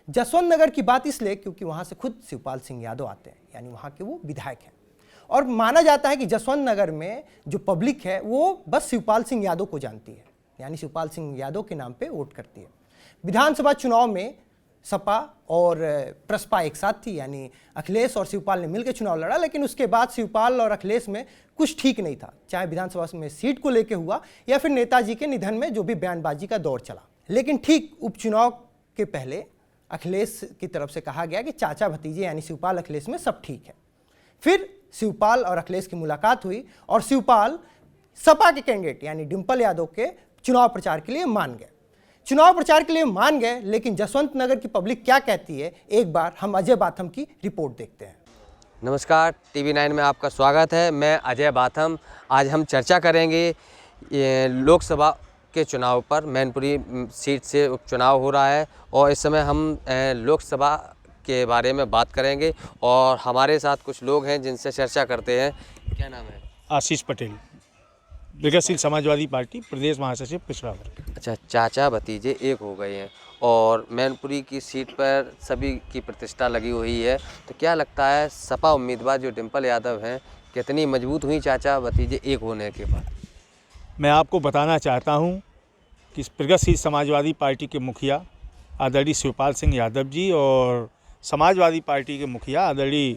जसवंत नगर की बात इसलिए क्योंकि वहाँ से खुद शिवपाल सिंह यादव आते हैं, यानी वहाँ के वो विधायक हैं। और माना जाता है कि जसवंत नगर में जो पब्लिक है वो बस शिवपाल सिंह यादव को जानती है, यानी शिवपाल सिंह यादव के नाम पे वोट करती है। विधानसभा चुनाव में सपा और प्रसपा एक साथ थी, यानी अखिलेश और शिवपाल ने मिलकर चुनाव लड़ा, लेकिन उसके बाद शिवपाल और अखिलेश में कुछ ठीक नहीं था, चाहे विधानसभा में सीट को लेकर हुआ या फिर नेताजी के निधन में जो भी बयानबाजी का दौर चला। लेकिन ठीक उपचुनाव के पहले अखिलेश की तरफ से कहा गया कि चाचा भतीजे यानी शिवपाल अखिलेश में सब ठीक है। फिर शिवपाल और अखिलेश की मुलाकात हुई और शिवपाल सपा के कैंडिडेट यानी डिंपल यादव के चुनाव प्रचार के लिए मान गए। लेकिन जसवंत नगर की पब्लिक क्या कहती है, एक बार हम अजय बाथम की रिपोर्ट देखते हैं। नमस्कार, TV9 में आपका स्वागत है। मैं अजय बाथम। आज हम चर्चा करेंगे लोकसभा के चुनाव पर। मैनपुरी सीट से उपचुनाव हो रहा है और इस समय हम लोकसभा के बारे में बात करेंगे और हमारे साथ कुछ लोग हैं जिनसे चर्चा करते हैं। क्या नाम है? आशीष पटेल, विकासशील समाजवादी पार्टी प्रदेश महासचिव पिछड़ा वर्ग। अच्छा, चाचा भतीजे एक हो गए हैं और मैनपुरी की सीट पर सभी की प्रतिष्ठा लगी हुई है, तो क्या लगता है सपा उम्मीदवार जो डिंपल यादव हैं कितनी मजबूत हुई चाचा भतीजे एक होने के बाद? मैं आपको बताना चाहता हूं कि प्रगतिशील समाजवादी पार्टी के मुखिया आदरणीय शिवपाल सिंह यादव जी और समाजवादी पार्टी के मुखिया आदरणीय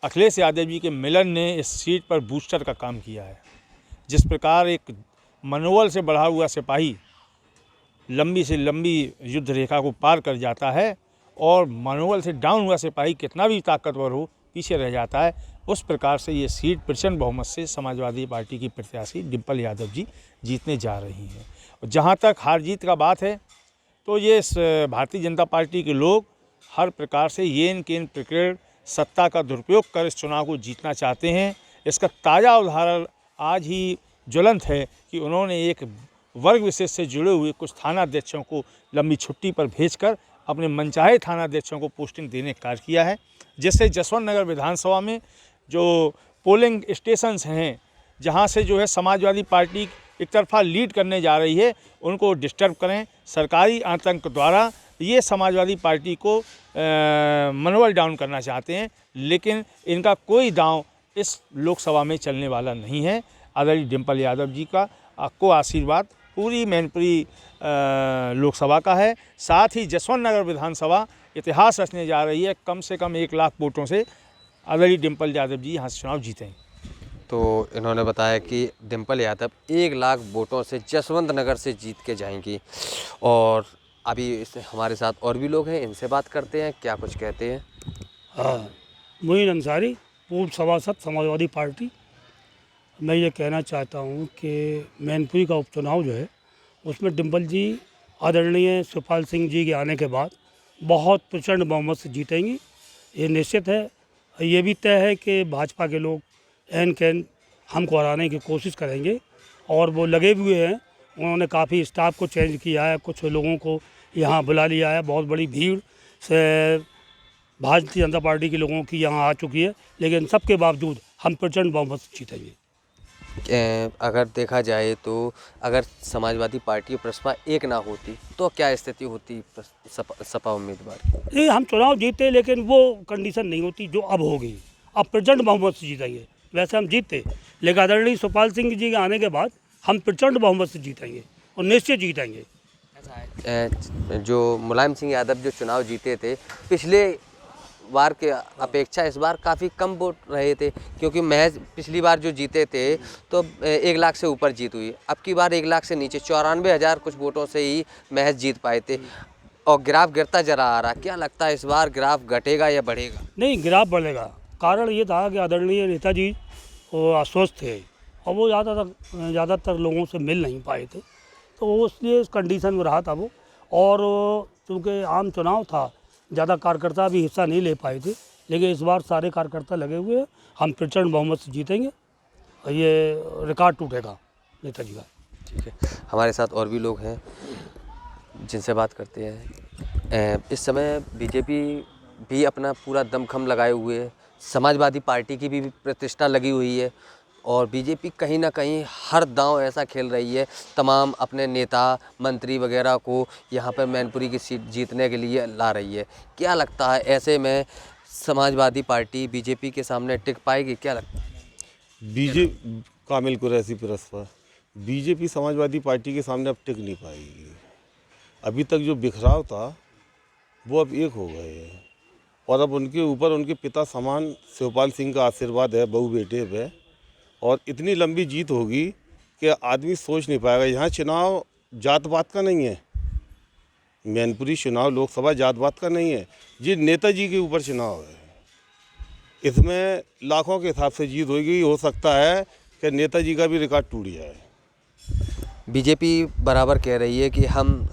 अखिलेश यादव जी के मिलन ने इस सीट पर बूस्टर का काम किया है। जिस प्रकार एक मनोबल से बढ़ा हुआ सिपाही लंबी से लंबी युद्ध रेखा को पार कर जाता है और मनोबल से डाउन हुआ सिपाही कितना भी ताकतवर हो पीछे रह जाता है, उस प्रकार से ये सीट प्रचंड बहुमत से समाजवादी पार्टी की प्रत्याशी डिंपल यादव जी जीतने जा रही हैं। और जहाँ तक हार जीत का बात है तो ये भारतीय जनता पार्टी के लोग हर प्रकार से येन केन प्रक्रिया सत्ता का दुरुपयोग कर इस चुनाव को जीतना चाहते हैं। इसका ताज़ा उदाहरण आज ही ज्वलंत है कि उन्होंने एक वर्ग विशेष से जुड़े हुए कुछ थानाध्यक्षों को लंबी छुट्टी पर भेजकर अपने मनचाहे थानाध्यक्षों को पोस्टिंग देने का कार्य किया है, जिससे जसवंत नगर विधानसभा में जो पोलिंग स्टेशंस हैं जहां से जो है समाजवादी पार्टी एक तरफा लीड करने जा रही है उनको डिस्टर्ब करें। सरकारी आतंक द्वारा ये समाजवादी पार्टी को मनोबल डाउन करना चाहते हैं, लेकिन इनका कोई दांव इस लोकसभा में चलने वाला नहीं है। आदरणीय डिंपल यादव जी का आपको आशीर्वाद पूरी मैनपुरी लोकसभा का है। साथ ही जसवंत नगर विधानसभा इतिहास रचने जा रही है। कम से कम 1 लाख वोटों से आदरणीय डिंपल यादव जी यहाँ से चुनाव जीतें। तो इन्होंने बताया कि डिंपल यादव 1 लाख वोटों से जसवंत नगर से जीत के जाएंगी। और अभी हमारे साथ और भी लोग हैं, इनसे बात करते हैं, क्या कुछ कहते हैं। हाँ, मोइन अंसारी, पूर्व सभासद समाजवादी पार्टी। मैं ये कहना चाहता हूँ कि मैनपुरी का उपचुनाव जो है उसमें डिंपल जी आदरणीय शिवपाल सिंह जी के आने के बाद बहुत प्रचंड बहुमत से जीतेंगी, ये निश्चित है। ये भी तय है कि भाजपा के लोग एन कैन हमको हराने की कोशिश करेंगे और वो लगे हुए हैं। उन्होंने काफ़ी स्टाफ को चेंज किया है, कुछ लोगों को यहाँ बुला लिया है। बहुत बड़ी भीड़ से भारतीय जनता पार्टी के लोगों की यहाँ आ चुकी है, लेकिन सबके बावजूद हम प्रचंड बहुमत से जीतेंगे। अगर देखा जाए तो अगर समाजवादी पार्टी और प्रसपा एक ना होती तो क्या स्थिति होती सपा उम्मीदवार की? नहीं, हम चुनाव जीते लेकिन वो कंडीशन नहीं होती जो अब हो गई। अब प्रचंड बहुमत से जीतेंगे। वैसे हम जीतते, लेकिन आदरणीय शिवपाल सिंह जी के आने के बाद हम प्रचंड बहुमत से जीतेंगे और निश्चित जीतेंगे। जो मुलायम सिंह यादव जो चुनाव जीते थे पिछले बार के अपेक्षा इस बार काफ़ी कम वोट रहे थे, क्योंकि महज पिछली बार जो जीते थे तो 1 लाख से ऊपर जीत हुई। अब की बार 1 लाख से नीचे 94,000 कुछ वोटों से ही महज जीत पाए थे और ग्राफ गिरता जरा आ रहा। क्या लगता है इस बार ग्राफ घटेगा या बढ़ेगा? नहीं, ग्राफ बढ़ेगा। कारण ये था कि आदरणीय नेताजी वो अस्वस्थ थे और वो ज़्यादातर लोगों से मिल नहीं पाए थे, तो वो इसलिए इस कंडीशन में रहा था वो। और चूँकि आम चुनाव था, ज़्यादा कार्यकर्ता भी हिस्सा नहीं ले पाए थे, लेकिन इस बार सारे कार्यकर्ता लगे हुए हैं। हम प्रचंड बहुमत से जीतेंगे और ये रिकॉर्ड टूटेगा नेताजी का। ठीक है, हमारे साथ और भी लोग हैं जिनसे बात करते हैं। इस समय बीजेपी भी अपना पूरा दमखम लगाए हुए है, समाजवादी पार्टी की भी प्रतिष्ठा लगी हुई है और बीजेपी कहीं ना कहीं हर दांव ऐसा खेल रही है, तमाम अपने नेता मंत्री वगैरह को यहाँ पर मैनपुरी की सीट जीतने के लिए ला रही है। क्या लगता है ऐसे में समाजवादी पार्टी बीजेपी के सामने टिक पाएगी, क्या लगता है? बीजेपी कामिल कुरैशी प्रस्पर बीजेपी समाजवादी पार्टी के सामने अब टिक नहीं पाएगी। अभी तक जो बिखराव था वो अब एक हो गए हैं और अब उनके ऊपर उनके पिता समान शिवपाल सिंह का आशीर्वाद है बहू बेटे पे, और इतनी लंबी जीत होगी कि आदमी सोच नहीं पाएगा। यहाँ चुनाव जात पात का नहीं है, मैनपुरी चुनाव लोकसभा जात पात का नहीं है, ये नेताजी के ऊपर चुनाव है। इसमें लाखों के हिसाब से जीत होगी। हो सकता है कि नेताजी का भी रिकॉर्ड टूट जाए। बीजेपी बराबर कह रही है कि हम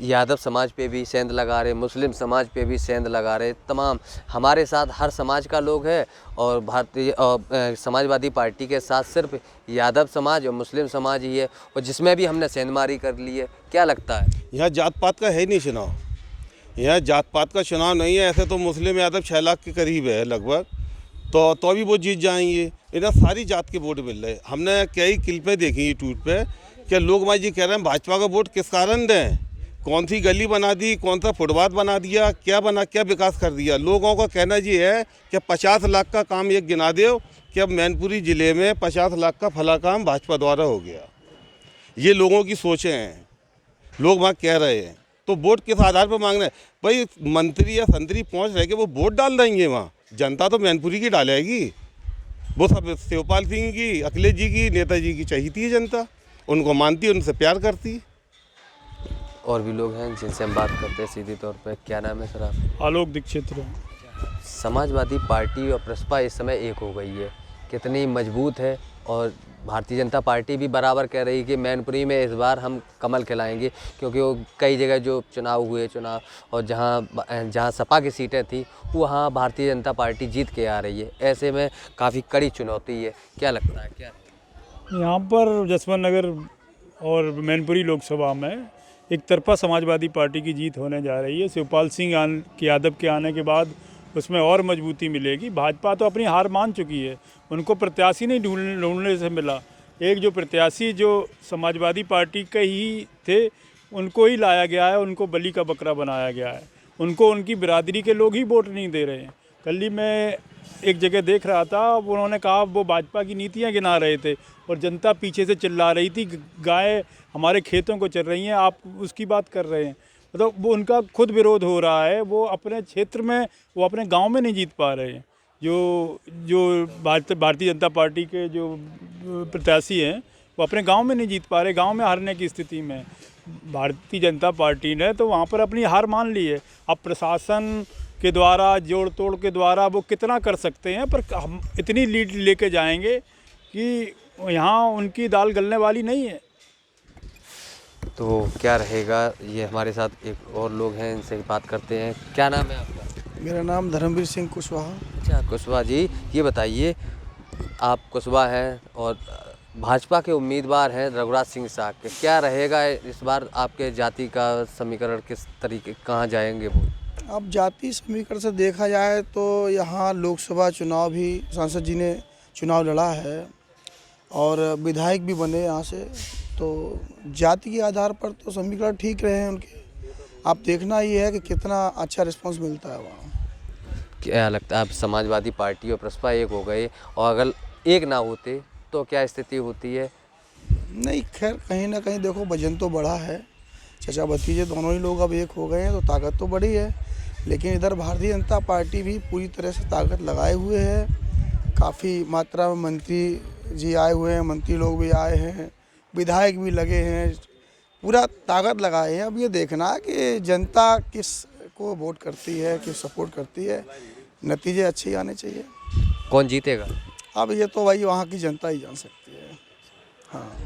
यादव समाज पे भी सेंध लगा रहे, मुस्लिम समाज पे भी सेंध लगा रहे, तमाम हमारे साथ हर समाज का लोग है और भारतीय समाजवादी पार्टी के साथ सिर्फ यादव समाज और मुस्लिम समाज ही है, और जिसमें भी हमने सेंधमारी कर ली है। क्या लगता है? यहाँ जात पात का है नहीं चुनाव, यहाँ जात पात का चुनाव नहीं है। ऐसे तो मुस्लिम यादव 6 लाख के करीब है लगभग, तो भी वो जीत जाएंगे। इन्हें सारी जात के वोट मिल रहे। हमने कई क्लिपें देखी यूट्यूब पे कि लोग भाई जी कह रहे हैं भाजपा का वोट किस कारण दें, कौन सी गली बना दी, कौन सा फुटपाथ बना दिया, क्या विकास कर दिया। लोगों का कहना ये है कि 50 लाख का काम एक गिना दो कि अब मैनपुरी ज़िले में 50 लाख का फला काम भाजपा द्वारा हो गया। ये लोगों की सोचें हैं, लोग वहाँ कह रहे हैं। तो वोट किस आधार पर मांग रहे हैं? भाई मंत्री या संतरी पहुँच रहे कि वो वोट डाल देंगे वहाँ, जनता तो मैनपुरी की डालेगी। वो सब शिवपाल सिंह की, अखिलेश जी की, नेताजी की चाहती है जनता, उनको मानती है, उनसे प्यार करती है। और भी लोग हैं जिनसे हम बात करते हैं सीधी तौर पे। क्या नाम है सर आप? आलोक दीक्षित। समाजवादी पार्टी और प्रसपा इस समय एक हो गई है, कितनी मजबूत है। और भारतीय जनता पार्टी भी बराबर कह रही है कि मैनपुरी में इस बार हम कमल खिलाएंगे, क्योंकि वो कई जगह जो चुनाव हुए और जहां सपा की सीटें थी वहां भारतीय जनता पार्टी जीत के आ रही है। ऐसे में काफ़ी कड़ी चुनौती है। क्या लगता है? क्या यहाँ पर जसवंत नगर और मैनपुरी लोकसभा में एक तरफा समाजवादी पार्टी की जीत होने जा रही है। शिवपाल सिंह यादव के आने के बाद उसमें और मजबूती मिलेगी। भाजपा तो अपनी हार मान चुकी है, उनको प्रत्याशी नहीं ढूंढने से मिला। एक जो प्रत्याशी जो समाजवादी पार्टी के ही थे उनको ही लाया गया है, उनको बलि का बकरा बनाया गया है। उनको उनकी बिरादरी के लोग ही वोट नहीं दे रहे हैं। कल ही मैं एक जगह देख रहा था, उन्होंने कहा वो भाजपा की नीतियाँ गिना रहे थे और जनता पीछे से चिल्ला रही थी, गाय हमारे खेतों को चल रही हैं, आप उसकी बात कर रहे हैं। मतलब वो उनका खुद विरोध हो रहा है। वो अपने क्षेत्र में, वो अपने गांव में नहीं जीत पा रहे हैं। जो भारतीय जनता पार्टी के जो प्रत्याशी हैं वो अपने गांव में नहीं जीत पा रहे, गांव में हारने की स्थिति में। भारतीय जनता पार्टी ने तो वहाँ पर अपनी हार मान ली है। अब प्रशासन के द्वारा, जोड़ तोड़ के द्वारा वो कितना कर सकते हैं, पर हम इतनी लीड लेके जाएंगे कि यहाँ उनकी दाल गलने वाली नहीं है। तो क्या रहेगा? ये हमारे साथ एक और लोग हैं, इनसे बात करते हैं। क्या नाम है आपका? मेरा नाम धर्मवीर सिंह कुशवाहा। अच्छा कुशवाहा जी, ये बताइए, आप कुशवाहा हैं और भाजपा के उम्मीदवार हैं रघुराज सिंह साहब के। क्या रहेगा इस बार आपके जाति का समीकरण, किस तरीके, कहाँ जाएंगे वो? अब जाति समीकरण से देखा जाए तो यहाँ लोकसभा चुनाव भी सांसद जी ने चुनाव लड़ा है और विधायक भी बने यहाँ से, तो जाति के आधार पर तो समीकरण ठीक रहे हैं उनके। आप देखना ये है कि कितना अच्छा रिस्पांस मिलता है वहाँ। क्या लगता है, आप समाजवादी पार्टी और प्रसपा एक हो गए, और अगर एक ना होते तो क्या स्थिति होती है? नहीं, खैर कहीं ना कहीं देखो वजन तो बढ़ा है, चचा भतीजे दोनों ही लोग अब एक हो गए हैं तो ताकत तो बढ़ी है। लेकिन इधर भारतीय जनता पार्टी भी पूरी तरह से ताकत लगाए हुए है। काफ़ी मात्रा में मंत्री जी आए हुए हैं, मंत्री लोग भी आए हैं, विधायक भी लगे हैं, पूरा ताकत लगाए हैं। अब ये देखना है कि जनता किस को वोट करती है, किस सपोर्ट करती है, नतीजे अच्छे आने चाहिए। कौन जीतेगा? अब ये तो भाई वहाँ की जनता ही जान सकती है। हाँ,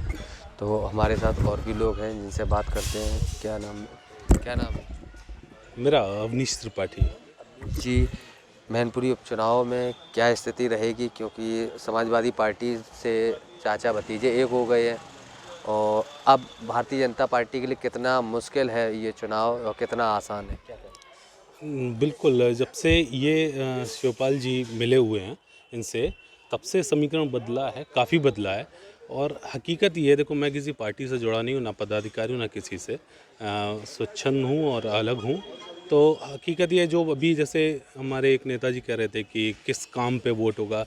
तो हमारे साथ और भी लोग हैं जिनसे बात करते हैं। क्या नाम है? मेरा अवनीश त्रिपाठी। जी, मैनपुरी उपचुनाव में क्या स्थिति रहेगी, क्योंकि समाजवादी पार्टी से चाचा भतीजे एक हो गए हैं, और अब भारतीय जनता पार्टी के लिए कितना मुश्किल है ये चुनाव और कितना आसान है? क्या कहते हैं? बिल्कुल, जब से ये शिवपाल जी मिले हुए हैं इनसे, तब से समीकरण बदला है, काफ़ी बदला है। और हकीकत ये है, देखो मैं किसी पार्टी से जुड़ा नहीं हूँ, ना पदाधिकारी हूँ, ना किसी से, स्वच्छंद हूँ और अलग हूँ। तो हकीकत ये जो अभी जैसे हमारे एक नेताजी कह रहे थे कि किस काम पे वोट होगा,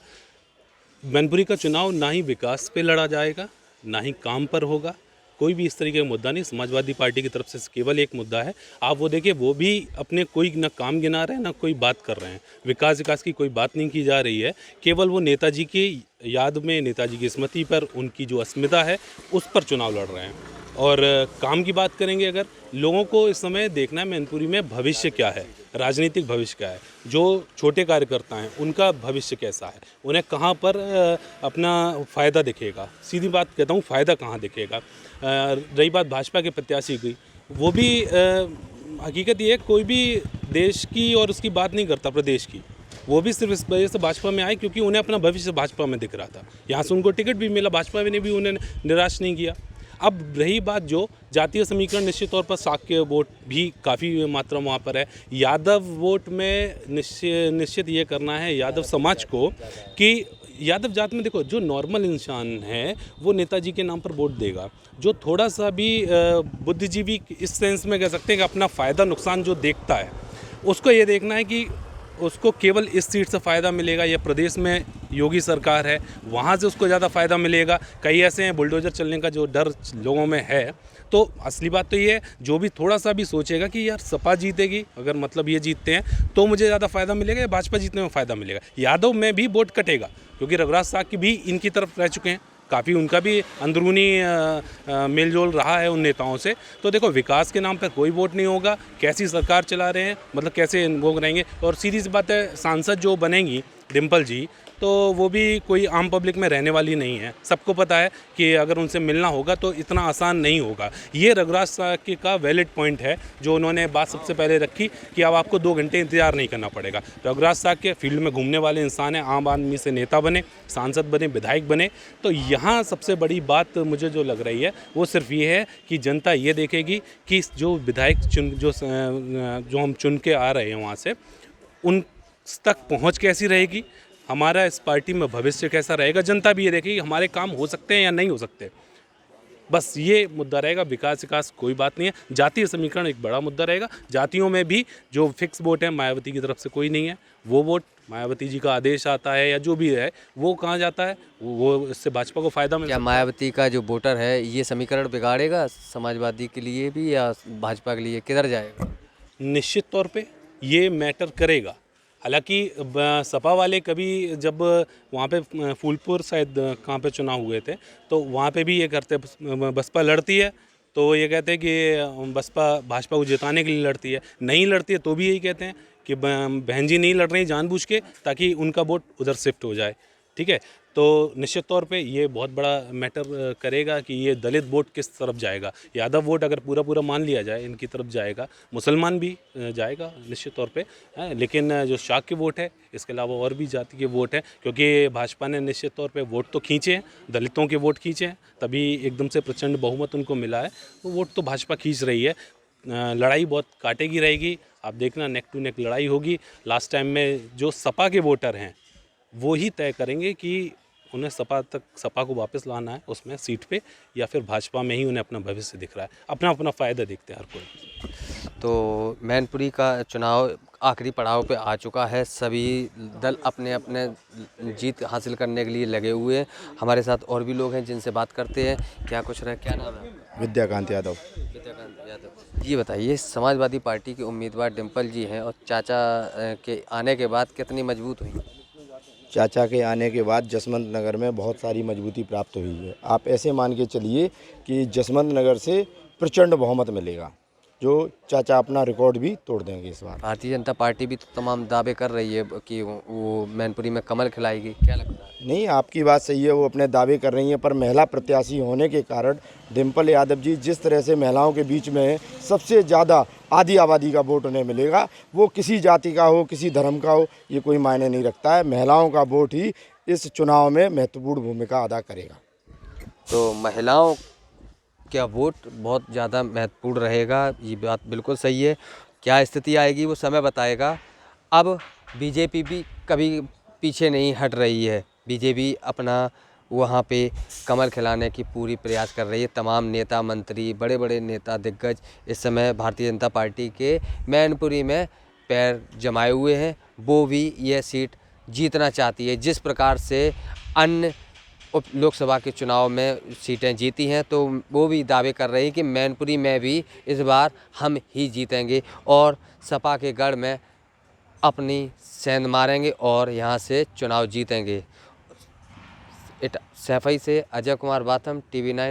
मैनपुरी का चुनाव ना ही विकास पे लड़ा जाएगा, ना ही काम पर होगा, कोई भी इस तरीके का मुद्दा नहीं। समाजवादी पार्टी की तरफ से केवल एक मुद्दा है, आप वो देखिए, वो भी अपने कोई ना काम गिना रहे हैं ना कोई बात कर रहे हैं, विकास की कोई बात नहीं की जा रही है। केवल वो नेताजी की याद में, नेताजी की स्मृति पर उनकी जो अस्मिता है उस पर चुनाव लड़ रहे हैं। और काम की बात करेंगे, अगर लोगों को इस समय देखना है मैनपुरी में भविष्य क्या है, राजनीतिक भविष्य क्या है, जो छोटे कार्यकर्ता हैं उनका भविष्य कैसा है, उन्हें कहाँ पर अपना फ़ायदा दिखेगा। सीधी बात कहता हूँ, फ़ायदा कहाँ दिखेगा। रही बात भाजपा के प्रत्याशी की, वो भी हकीकत ये है, कोई भी देश की और उसकी बात नहीं करता, प्रदेश की। वो भी सिर्फ इस वजह से भाजपा में आए क्योंकि उन्हें अपना भविष्य भाजपा में दिख रहा था। यहाँ से उनको टिकट भी मिला, भाजपा ने भी उन्हें निराश नहीं किया। अब रही बात जो जातीय समीकरण, निश्चित तौर पर शाक्य वोट भी काफ़ी मात्रा में वहाँ पर है। यादव वोट में निश्चित ये करना है यादव समाज को कि यादव जात में देखो, जो नॉर्मल इंसान है वो नेताजी के नाम पर वोट देगा। जो थोड़ा सा भी बुद्धिजीवी इस सेंस में कह सकते हैं कि अपना फ़ायदा नुकसान जो देखता है, उसको ये देखना है कि उसको केवल इस सीट से फ़ायदा मिलेगा या प्रदेश में योगी सरकार है वहाँ से उसको ज़्यादा फ़ायदा मिलेगा। कई ऐसे हैं बुलडोज़र चलने का जो डर लोगों में है। तो असली बात तो ये है, जो भी थोड़ा सा भी सोचेगा कि यार सपा जीतेगी, अगर मतलब ये जीतते हैं तो मुझे ज़्यादा फ़ायदा मिलेगा या भाजपा जीतने में फ़ायदा मिलेगा, यादव में भी वोट कटेगा क्योंकि रघुराज साहब भी इनकी तरफ रह चुके हैं। काफ़ी उनका भी अंदरूनी मेलजोल रहा है उन नेताओं से। तो देखो, विकास के नाम पर कोई वोट नहीं होगा, कैसी सरकार चला रहे हैं, मतलब कैसे वो रहेंगे। और सीधी सी बात है, सांसद जो बनेंगी डिम्पल जी, तो वो भी कोई आम पब्लिक में रहने वाली नहीं है। सबको पता है कि अगर उनसे मिलना होगा तो इतना आसान नहीं होगा। ये रघुराज साहब का वैलिड पॉइंट है जो उन्होंने बात सबसे पहले रखी कि अब आपको 2 घंटे इंतजार नहीं करना पड़ेगा। रघुराज साहब के फील्ड में घूमने वाले इंसान हैं, आम आदमी से नेता बने, सांसद बने, विधायक बने। तो यहाँ सबसे बड़ी बात मुझे जो लग रही है वो सिर्फ ये है कि जनता ये देखेगी कि जो विधायक जो हम चुन के आ रहे हैं वहाँ से, उन तक पहुँच कैसी रहेगी, हमारा इस पार्टी में भविष्य कैसा रहेगा। जनता भी ये देखेगी हमारे काम हो सकते हैं या नहीं हो सकते। बस ये मुद्दा रहेगा। विकास कोई बात नहीं है। जातीय समीकरण एक बड़ा मुद्दा रहेगा। जातियों में भी जो फिक्स वोट है मायावती की तरफ से कोई नहीं है। वो वोट मायावती जी का आदेश आता है या जो भी है वो कहाँ जाता है, वो इससे भाजपा को फ़ायदा मिलता है। क्या मायावती का जो वोटर है ये समीकरण बिगाड़ेगा समाजवादी के लिए भी या भाजपा के लिए, किधर जाएगा? निश्चित तौर पे ये मैटर करेगा। हालांकि सपा वाले कभी जब वहाँ पे फूलपुर शायद कहाँ पे चुनाव हुए थे तो वहाँ पे भी ये करते, बसपा लड़ती है तो ये कहते हैं कि बसपा भाजपा को जिताने के लिए लड़ती है, नहीं लड़ती है तो भी यही कहते हैं कि बहन जी नहीं लड़ रही जानबूझ के ताकि उनका वोट उधर शिफ्ट हो जाए। ठीक है, तो निश्चित तौर पे ये बहुत बड़ा मैटर करेगा कि ये दलित वोट किस तरफ जाएगा। यादव वोट अगर पूरा मान लिया जाए इनकी तरफ जाएगा, मुसलमान भी जाएगा निश्चित तौर पे, लेकिन जो शाक्य वोट है इसके अलावा और भी जाति के वोट हैं, क्योंकि भाजपा ने निश्चित तौर पे वोट तो खींचे हैं, दलितों के वोट खींचे हैं, तभी एकदम से प्रचंड बहुमत उनको मिला है। तो वोट तो भाजपा खींच रही है। लड़ाई बहुत काटेगी रहेगी, आप देखना नेक टू नेक लड़ाई होगी। लास्ट टाइम में जो सपा के वोटर हैं वो ही तय करेंगे कि उन्हें सपा को वापस लाना है उसमें सीट पे, या फिर भाजपा में ही उन्हें अपना भविष्य दिख रहा है। अपना फ़ायदा देखते हैं हर कोई। तो मैनपुरी का चुनाव आखिरी पड़ाव पे आ चुका है। सभी दल अपने अपने जीत हासिल करने के लिए लगे हुए हैं। हमारे साथ और भी लोग हैं जिनसे बात करते हैं। क्या कुछ रहे, क्या नाम है? विद्याकांत यादव। विद्याकांत यादव, ये बताइए, समाजवादी पार्टी के उम्मीदवार डिम्पल जी हैं और चाचा के आने के बाद कितनी मजबूत हुई? चाचा के आने के बाद जसवंत नगर में बहुत सारी मजबूती प्राप्त हुई है। आप ऐसे मान के चलिए कि जसवंत नगर से प्रचंड बहुमत मिलेगा, जो चाचा अपना रिकॉर्ड भी तोड़ देंगे इस बार। भारतीय जनता पार्टी भी तो तमाम दावे कर रही है कि वो मैनपुरी में कमल खिलाएगी, क्या लगता है? नहीं, आपकी बात सही है, वो अपने दावे कर रही हैं, पर महिला प्रत्याशी होने के कारण डिम्पल यादव जी जिस तरह से महिलाओं के बीच में सबसे ज़्यादा आधी आबादी का वोट उन्हें मिलेगा, वो किसी जाति का हो, किसी धर्म का हो, ये कोई मायने नहीं रखता है। महिलाओं का वोट ही इस चुनाव में महत्वपूर्ण भूमिका अदा करेगा। तो महिलाओं क्या वोट बहुत ज़्यादा महत्वपूर्ण रहेगा, ये बात बिल्कुल सही है। क्या स्थिति आएगी वो समय बताएगा। अब बीजेपी भी कभी पीछे नहीं हट रही है। बीजेपी अपना वहाँ पे कमल खिलाने की पूरी प्रयास कर रही है। तमाम नेता मंत्री, बड़े बड़े नेता दिग्गज इस समय भारतीय जनता पार्टी के मैनपुरी में पैर जमाए हुए हैं। वो भी यह सीट जीतना चाहती है। जिस प्रकार से अन्य लोकसभा के चुनाव में सीटें जीती हैं, तो वो भी दावे कर रहे हैं कि मैनपुरी में भी इस बार हम ही जीतेंगे और सपा के गढ़ में अपनी सेंध मारेंगे और यहाँ से चुनाव जीतेंगे। सैफई से अजय कुमार बाथम, TV9।